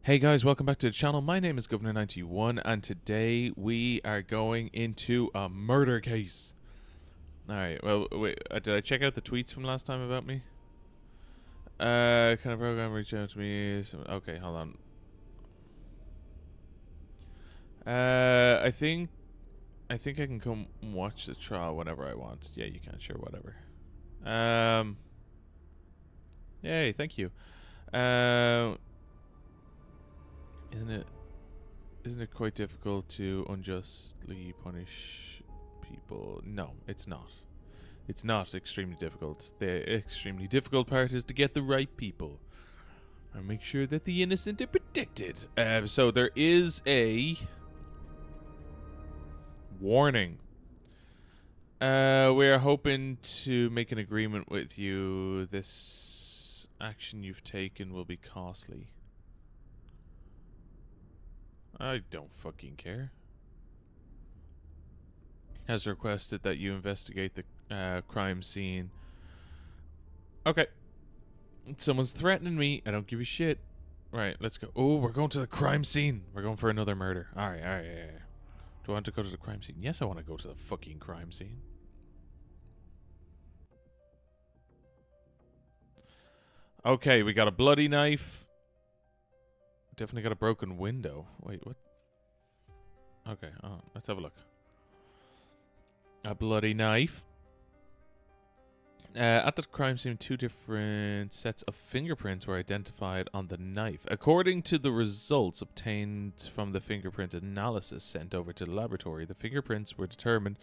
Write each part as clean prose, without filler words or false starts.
Hey guys, welcome back to the channel. My name is Governor91 and today we are going into a murder case. Alright, well, wait, did I check out the tweets from last time about me? Can a program reach out to me? Okay, hold on. I think I can come watch the trial whenever I want. Yeah, you can, sure, whatever. Yay, thank you. Isn't it quite difficult to unjustly punish people? No, it's not. It's not extremely difficult. The extremely difficult part is to get the right people and make sure that the innocent are protected. So there is a warning. We are hoping to make an agreement with you. This action you've taken will be costly. I don't fucking care. Has requested that you investigate the crime scene. Okay. Someone's threatening me. I don't give a shit. Right, let's go. Oh, we're going to the crime scene. We're going for another murder. Alright. Do I want to go to the crime scene? Yes, I want to go to the fucking crime scene. Okay, we got a bloody knife. Definitely got a broken window. Wait, what? Okay, let's have a look. A bloody knife. At the crime scene, 2 different sets of fingerprints were identified on the knife. According to the results obtained from the fingerprint analysis sent over to the laboratory, the fingerprints were determined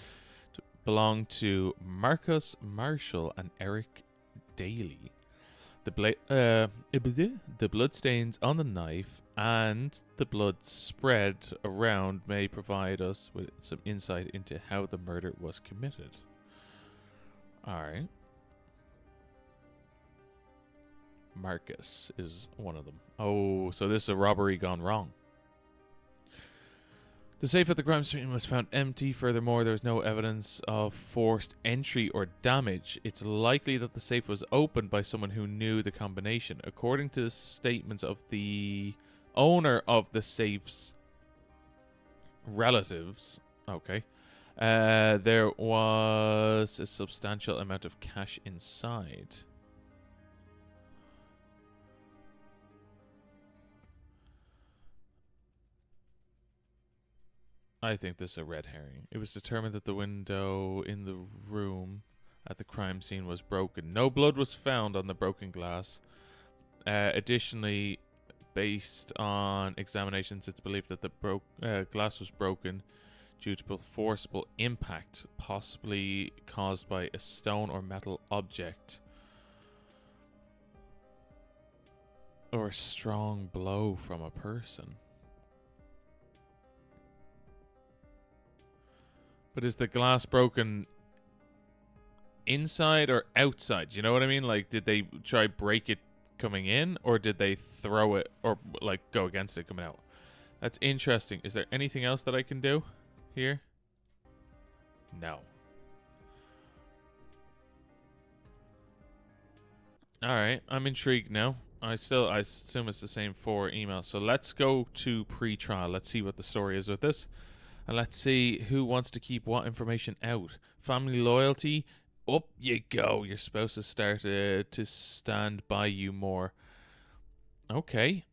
to belong to Marcus Marshall and Eric Daly. The blood stains on the knife and the blood spread around may provide us with some insight into how the murder was committed. Alright. Marcus is one of them. Oh, so this is a robbery gone wrong. The safe at the crime scene was found empty. Furthermore, there was no evidence of forced entry or damage. It's likely that the safe was opened by someone who knew the combination. According to the statements of the owner of the safe's relatives, there was a substantial amount of cash inside. I think this is a red herring. It was determined that the window in the room at the crime scene was broken. No blood was found on the broken glass. Additionally, based on examinations, it's believed that the glass was broken due to forcible impact, possibly caused by a stone or metal object, or a strong blow from a person. But is the glass broken inside or outside? You know what I mean? Like, did they try break it coming in, or did they throw it or like go against it coming out? That's interesting. Is there anything else that I can do here? No. Alright, I'm intrigued now. I assume it's the same 4 emails. So let's go to pre-trial. Let's see what the story is with this. And let's see who wants to keep what information out. Family loyalty. Up you go. Your spouse has started to stand by you more. Okay.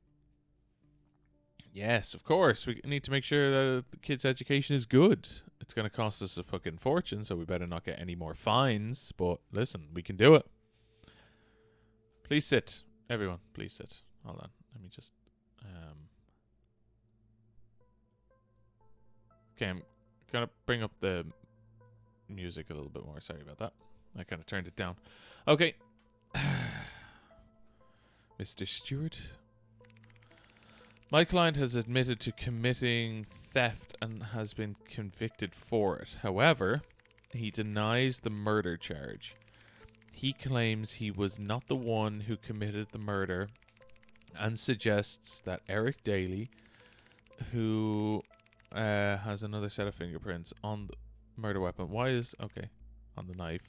Yes, of course. We need to make sure that the kid's education is good. It's going to cost us a fucking fortune, so we better not get any more fines. But listen, we can do it. Please sit. Everyone, please sit. Hold on. Let me just... Okay, I'm going to bring up the music a little bit more. Sorry about that. I kind of turned it down. Okay. Mr. Stewart. My client has admitted to committing theft and has been convicted for it. However, he denies the murder charge. He claims he was not the one who committed the murder and suggests that Eric Daly, who has another set of fingerprints on the murder weapon. On the knife.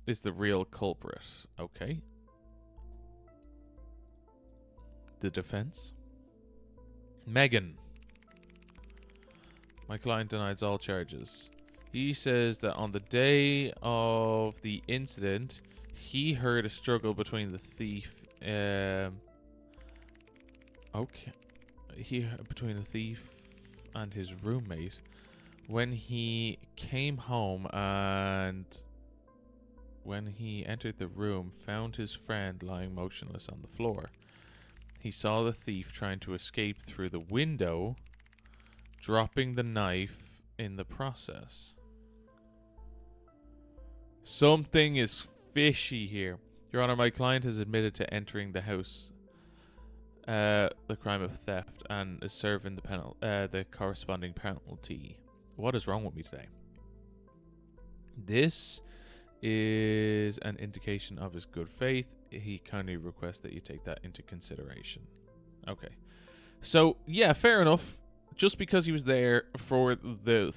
Is the real culprit. Okay. the defense. Megan. My client denies all charges. He says that on the day of the incident, he heard a struggle between the thief. Between the thief and his roommate. When he came home and when he entered the room, found his friend lying motionless on the floor. He saw the thief trying to escape through the window, dropping the knife in the process. Something is fishy here. Your Honor, my client has admitted to entering the house, the crime of theft, and is serving the corresponding penalty. What is wrong with me today? This is an indication of his good faith. He kindly requests that you take that into consideration. Okay. So, yeah, fair enough. Just because he was there for the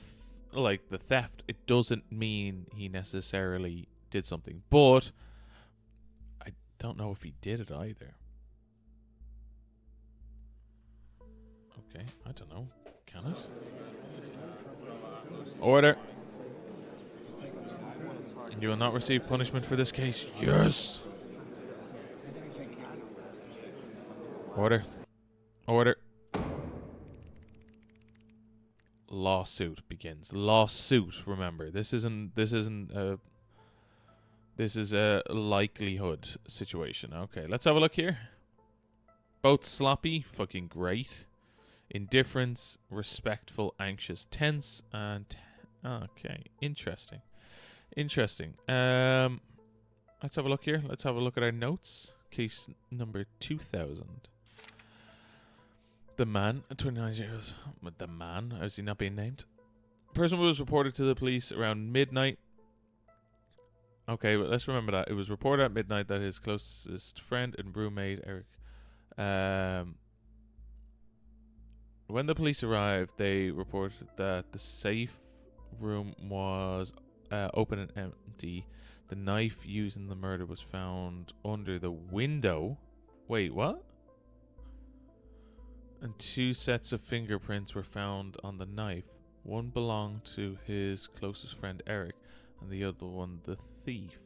theft, it doesn't mean he necessarily did something. But I don't know if he did it either. Okay, I don't know. Can it? Order. You will not receive punishment for this case. Yes. Order. Order. Lawsuit begins. Lawsuit. Remember, this is a likelihood situation. Okay, let's have a look here. Both sloppy, fucking great. Indifference, respectful, anxious, tense, and okay, interesting. Interesting. Let's have a look here. Let's have a look at our notes. Case number 2000. The man, 29 years. The man, is he not being named? Person was reported to the police around midnight. Okay, but let's remember that. It was reported at midnight that his closest friend and roommate, Eric, when the police arrived, they reported that the safe room was open and empty. The knife used in the murder was found under the window. Wait, what? And 2 sets of fingerprints were found on the knife. One belonged to his closest friend Eric, and the other one the thief.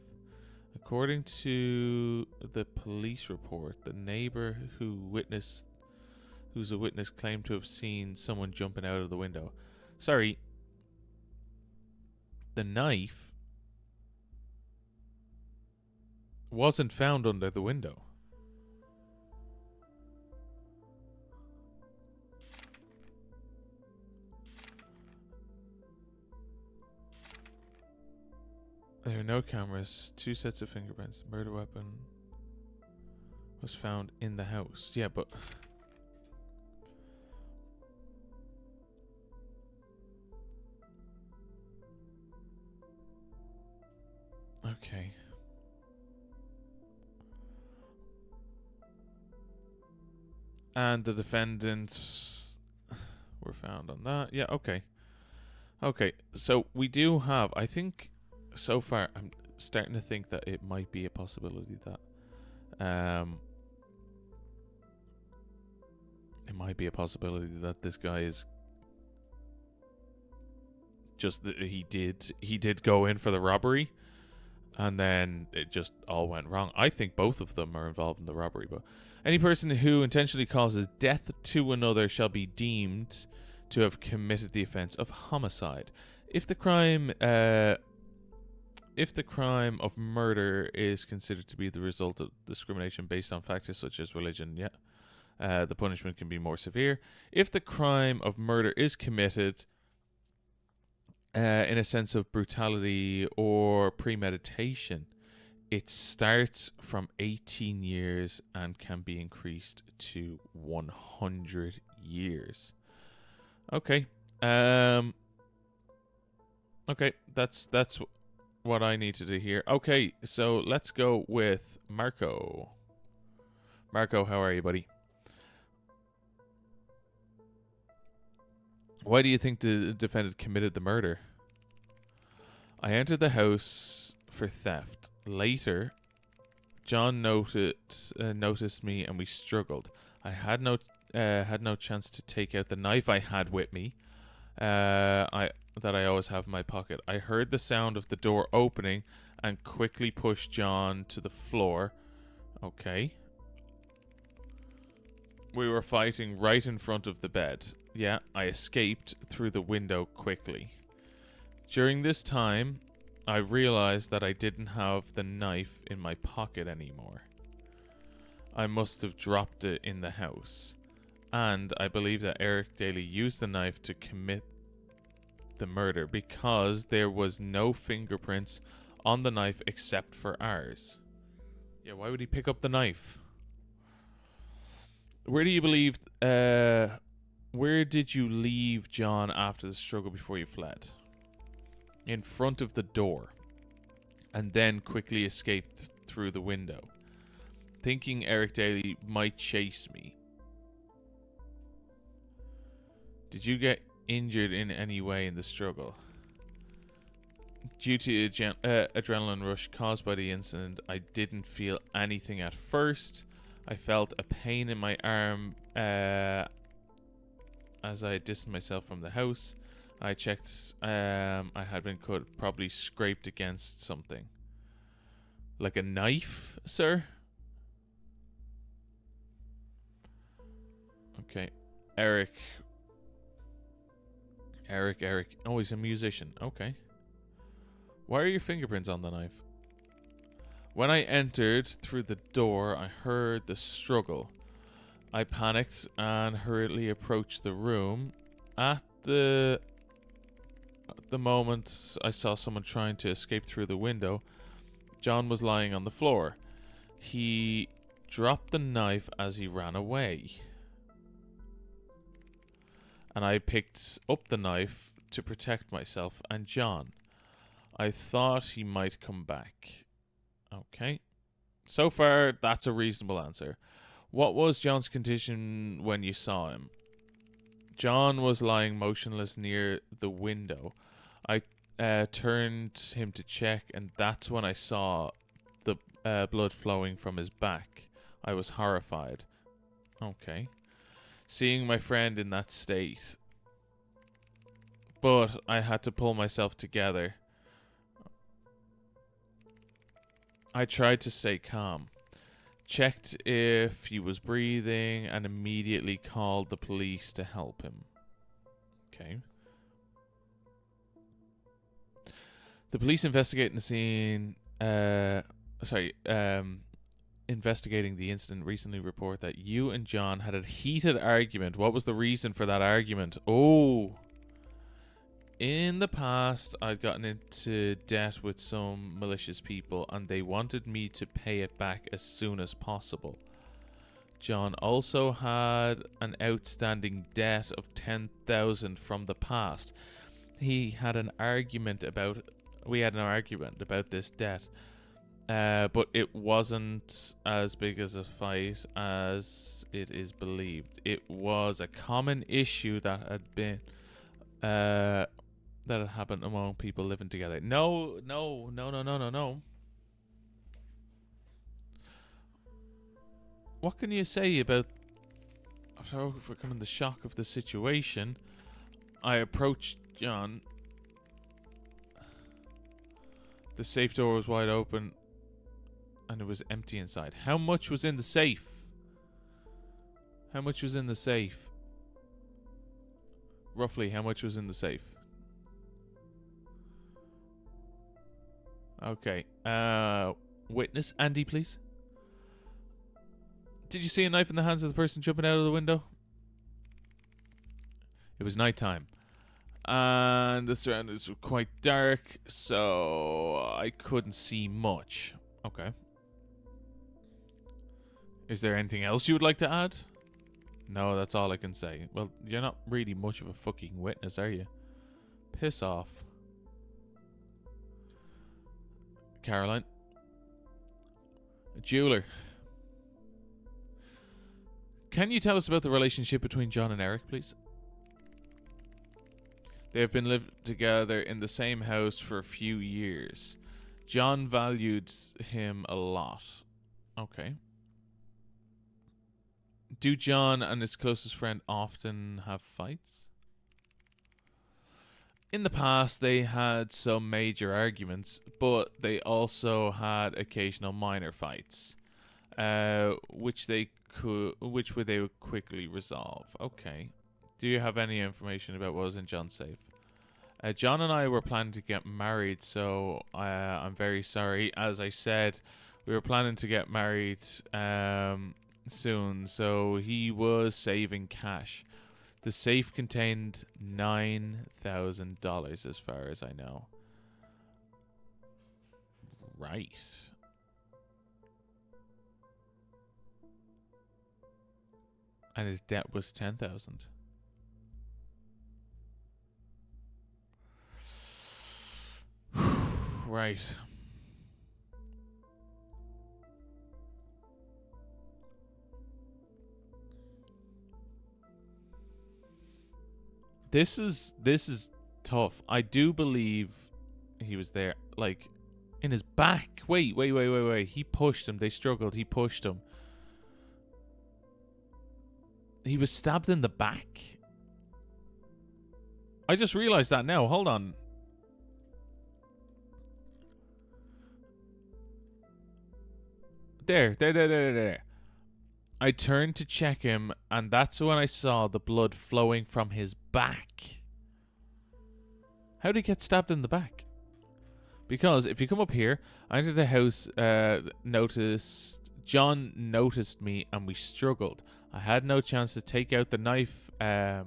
According to the police report, the neighbor who's a witness claimed to have seen someone jumping out of the window. Sorry. The knife wasn't found under the window. There are no cameras, 2 sets of fingerprints. The murder weapon was found in the house. Yeah, but okay. And the defendants were found on that. Yeah, okay. Okay, so we do have, I think, so far, I'm starting to think that it might be a possibility that, it might be a possibility that this guy is just, he did go in for the robbery, and then it just all went wrong. I think both of them are involved in the robbery, but any person who intentionally causes death to another shall be deemed to have committed the offense of homicide. If the crime of murder is considered to be the result of discrimination based on factors such as religion, the punishment can be more severe. If the crime of murder is committed in a sense of brutality or premeditation, it starts from 18 years and can be increased to 100 years. Okay. Okay, that's what I need to do here. Okay, so let's go with Marco. Marco, how are you, buddy? Why do you think the defendant committed the murder? I entered the house for theft. Later, John noticed me, and we struggled. I had no chance to take out the knife I had with me. I always have in my pocket. I heard the sound of the door opening and quickly pushed John to the floor. Okay. We were fighting right in front of the bed. Yeah, I escaped through the window quickly. During this time, I realized that I didn't have the knife in my pocket anymore. I must have dropped it in the house. And I believe that Eric Daly used the knife to commit the murder because there was no fingerprints on the knife except for ours. Yeah, why would he pick up the knife? Where do you believe... where did you leave John after the struggle before you fled? In front of the door, and then quickly escaped through the window, thinking Eric Daly might chase me. Did you get injured in any way in the struggle? Due to adrenaline rush caused by the incident, I didn't feel anything at first. I felt a pain in my arm as I distanced myself from the house. I checked, I had been cut, probably scraped against something. Like a knife, sir? Okay. Eric. Oh, he's a musician. Okay. Why are your fingerprints on the knife? When I entered through the door, I heard the struggle. I panicked and hurriedly approached the room. At the moment I saw someone trying to escape through the window. John was lying on the floor. He dropped the knife as he ran away. And I picked up the knife to protect myself and John. I thought he might come back. Okay. So far, that's a reasonable answer. What was John's condition when you saw him? John was lying motionless near the window. I turned him to check, and that's when I saw the blood flowing from his back. I was horrified. Okay. Seeing my friend in that state. But I had to pull myself together. I tried to stay calm. Checked if he was breathing and immediately called the police to help him. Okay. The police investigating the scene, investigating the incident recently report that you and John had a heated argument. What was the reason for that argument? Oh. In the past, I'd gotten into debt with some malicious people and they wanted me to pay it back as soon as possible. John also had an outstanding debt of $10,000 from the past. We had an argument about this debt, but it wasn't as big as a fight as it is believed. It was a common issue that had happened among people living together. No. What can you say about after overcoming the shock of the situation? I approached John. The safe door was wide open and it was empty inside. How much was in the safe? How much was in the safe? Roughly, how much was in the safe? Okay. Witness, Andy, please. Did you see a knife in the hands of the person jumping out of the window? It was nighttime. And the surroundings were quite dark, so I couldn't see much. Okay. Is there anything else you would like to add? No, that's all I can say. Well, you're not really much of a fucking witness, are you? Piss off. Caroline. A jeweler. Can you tell us about the relationship between John and Eric, please? They have been living together in the same house for a few years. John valued him a lot. Okay. Do John and his closest friend often have fights? In the past, they had some major arguments, but they also had occasional minor fights, which they would quickly resolve. Okay. Do you have any information about what was in John's safe? John and I were planning to get married, so I'm very sorry. As I said, we were planning to get married soon, so he was saving cash. The safe contained $9,000 as far as I know. Right. And his debt was $10,000. Right. This is tough. I do believe he was there, like, in his back. Wait. He pushed him. They struggled. He pushed him. He was stabbed in the back. I just realized that now. Hold on. There. I turned to check him, and that's when I saw the blood flowing from his back. How did he get stabbed in the back? Because if you come up here, I entered the house, John noticed me, and we struggled. I had no chance to take out the knife that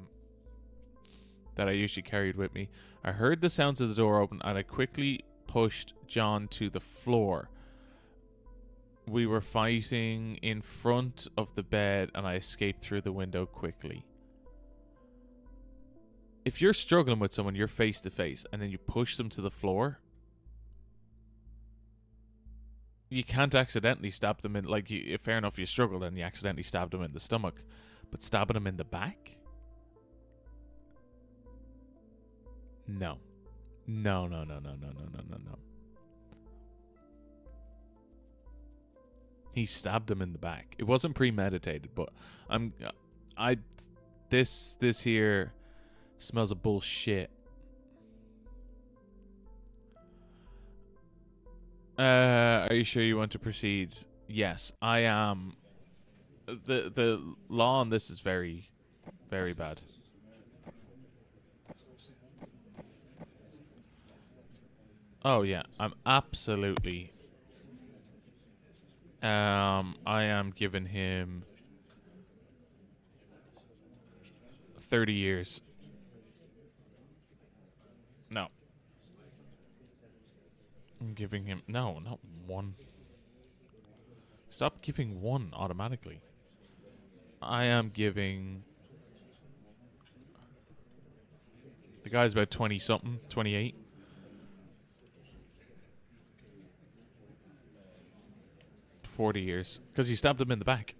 I usually carried with me. I heard the sounds of the door open, and I quickly pushed John to the floor. We were fighting in front of the bed, and I escaped through the window quickly. If you're struggling with someone, you're face to face, and then you push them to the floor, you can't accidentally stab them in. Like, fair enough, you struggled and you accidentally stabbed them in the stomach, but stabbing them in the back? No. No. He stabbed him in the back. It wasn't premeditated, but this here smells of bullshit. Are you sure you want to proceed? Yes, I am. The law on this is very, very bad. Oh yeah, I'm absolutely. I am giving him 30 years. No. I'm giving him... No, not one. Stop giving one automatically. I am giving... The guy's about 20-something, 28. $40 years. Because he stabbed him in the back.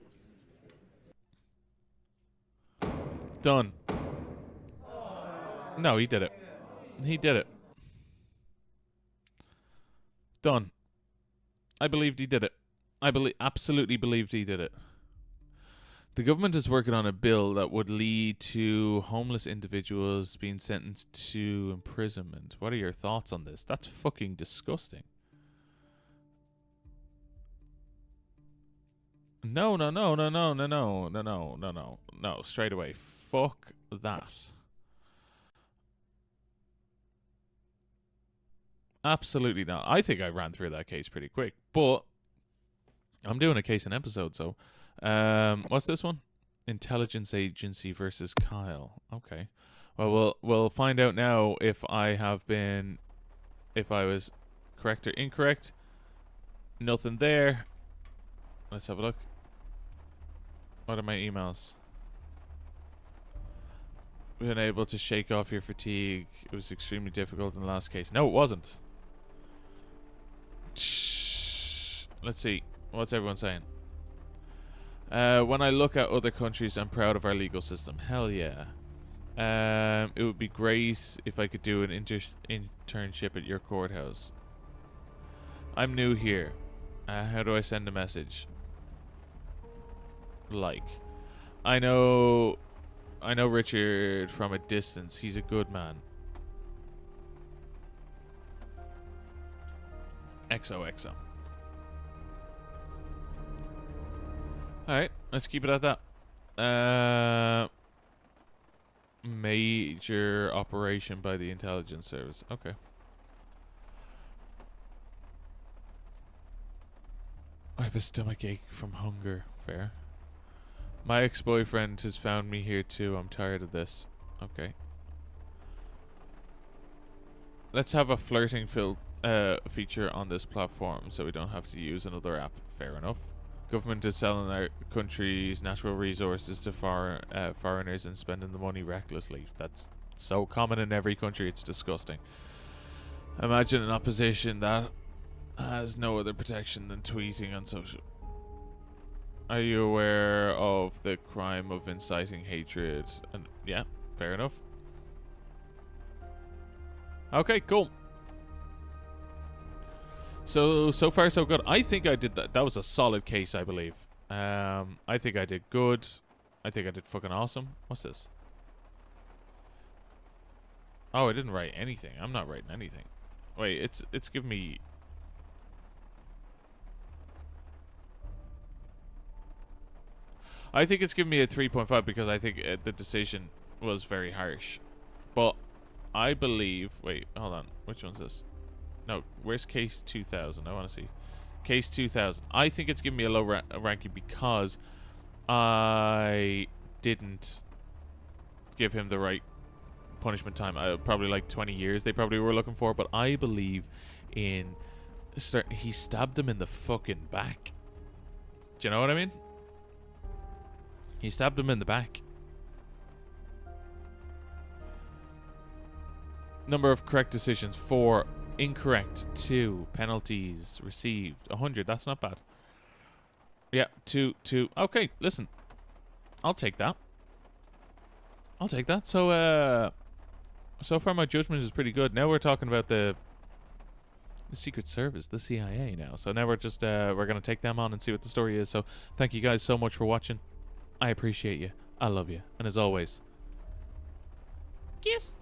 Done. No, he did it. He did it. Done. I believed he did it. Absolutely believed he did it. The government is working on a bill that would lead to homeless individuals being sentenced to imprisonment. What are your thoughts on this? That's fucking disgusting. No. Straight away. Fuck that. Absolutely not. I think I ran through that case pretty quick, but I'm doing a case an episode, so what's this one? Intelligence Agency versus Kyle. Okay. Well, we'll find out now if I was correct or incorrect. Nothing there. Let's have a look. What are my emails? Been able to shake off your fatigue. It was extremely difficult in the last case. No, it wasn't. Let's see. What's everyone saying? When I look at other countries, I'm proud of our legal system. Hell yeah. It would be great if I could do an internship at your courthouse. I'm new here. How do I send a message? like. I know Richard from a distance. He's a good man. XOXO. Alright, let's keep it at that. Major operation by the intelligence service. Okay. I have a stomachache from hunger. Fair. My ex-boyfriend has found me here too. I'm tired of this. Okay. Let's have a flirting feature on this platform so we don't have to use another app. Fair enough. Government is selling our country's natural resources to foreigners and spending the money recklessly. That's so common in every country, it's disgusting. Imagine an opposition that has no other protection than tweeting on social. Are you aware of the crime of inciting hatred? And yeah, fair enough. Okay, cool. So far so good. I think I did that. That was a solid case, I believe. I think I did good. I think I did fucking awesome. What's this? Oh, I didn't write anything. I'm not writing anything. Wait, it's giving me. I think it's giving me a 3.5 because I think the decision was very harsh. But I believe. Wait, hold on. Which one's this? No, where's case 2000? I want to see. Case 2000. I think it's giving me a low ranking because I didn't give him the right punishment time. Probably like 20 years they probably were looking for. But I believe in... he stabbed him in the fucking back. Do you know what I mean? He stabbed him in the back. Number of correct decisions, 4. Incorrect, 2. Penalties received, 100. That's not bad. Yeah, 2. Okay, listen. I'll take that. So, so far my judgment is pretty good. Now we're talking about the Secret Service, the CIA now. So now we're just, we're going to take them on and see what the story is. So thank you guys so much for watching. I appreciate you. I love you. And as always, kiss.